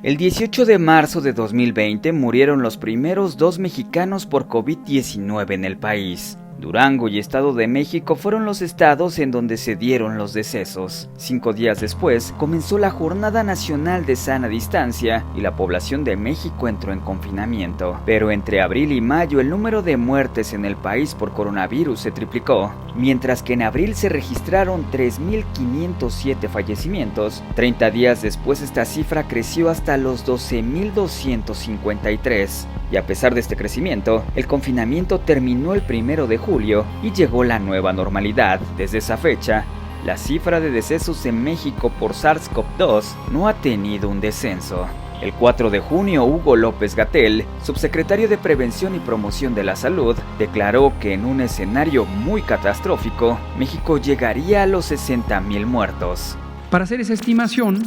El 18 de marzo de 2020 murieron los primeros 2 mexicanos por COVID-19 en el país. Durango y Estado de México fueron los estados en donde se dieron los decesos. 5 días después, comenzó la Jornada Nacional de Sana Distancia y la población de México entró en confinamiento. Pero entre abril y mayo el número de muertes en el país por coronavirus se triplicó. Mientras que en abril se registraron 3.507 fallecimientos, 30 días después esta cifra creció hasta los 12.253. Y a pesar de este crecimiento, el confinamiento terminó el 1 de julio y llegó la nueva normalidad. Desde esa fecha, la cifra de decesos en México por SARS-CoV-2 no ha tenido un descenso. El 4 de junio, Hugo López-Gatell, subsecretario de Prevención y Promoción de la Salud, declaró que en un escenario muy catastrófico, México llegaría a los 60,000 muertos. Para hacer esa estimación,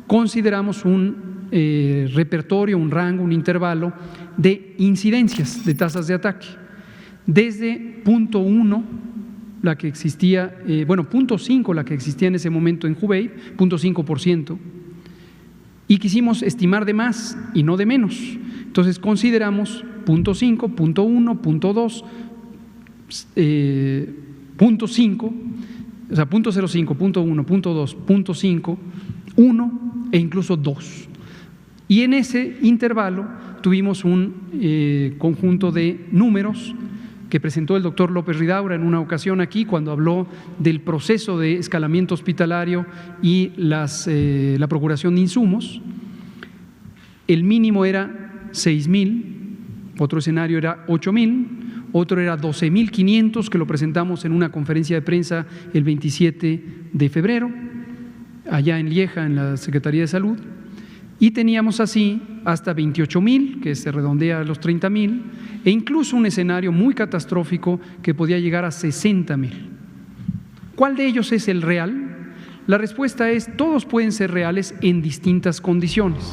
consideramos un repertorio, un rango, un intervalo de incidencias de tasas de ataque. Desde 0.1, la que existía, 0.5 la que existía en ese momento en Hubei, 0.5%, y quisimos estimar de más y no de menos. Entonces consideramos 0.5, 0.1, 0.2, 0.5, o sea, 0.05, 0.1, 0.2, 0.5, 1 e incluso 2. Y en ese intervalo tuvimos un conjunto de números que presentó el doctor López Ridaura en una ocasión aquí cuando habló del proceso de escalamiento hospitalario y la procuración de insumos. El mínimo era 6,000, otro escenario era 8,000, otro era 12,500, que lo presentamos en una conferencia de prensa el 27 de febrero, allá en Lieja, en la Secretaría de Salud. Y teníamos así hasta 28,000, que se redondea a los 30,000, e incluso un escenario muy catastrófico que podía llegar a 60,000. ¿Cuál de ellos es el real? La respuesta es: todos pueden ser reales en distintas condiciones.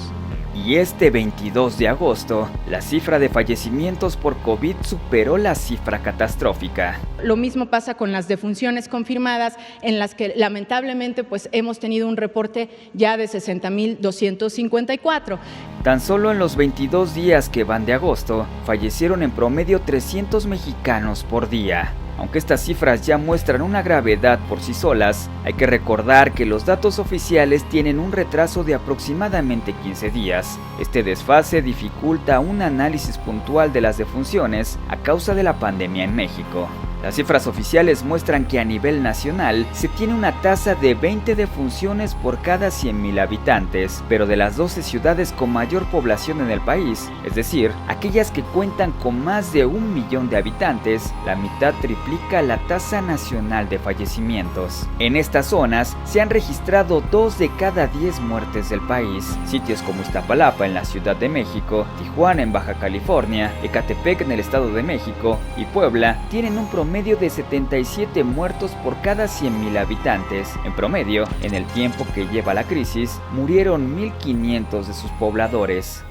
Y este 22 de agosto, la cifra de fallecimientos por COVID superó la cifra catastrófica. Lo mismo pasa con las defunciones confirmadas, en las que lamentablemente hemos tenido un reporte ya de 60,254. Tan solo en los 22 días que van de agosto, fallecieron en promedio 300 mexicanos por día. Aunque estas cifras ya muestran una gravedad por sí solas, hay que recordar que los datos oficiales tienen un retraso de aproximadamente 15 días. Este desfase dificulta un análisis puntual de las defunciones a causa de la pandemia en México. Las cifras oficiales muestran que a nivel nacional se tiene una tasa de 20 defunciones por cada 100,000 habitantes, pero de las 12 ciudades con mayor población en el país, es decir, aquellas que cuentan con más de 1 millón de habitantes, la mitad triplica la tasa nacional de fallecimientos. En estas zonas se han registrado 2 de cada 10 muertes del país. Sitios como Iztapalapa en la Ciudad de México, Tijuana en Baja California, Ecatepec en el Estado de México y Puebla tienen un promedio de 77 muertos por cada 100,000 habitantes. En promedio, en el tiempo que lleva la crisis, murieron 1,500 de sus pobladores.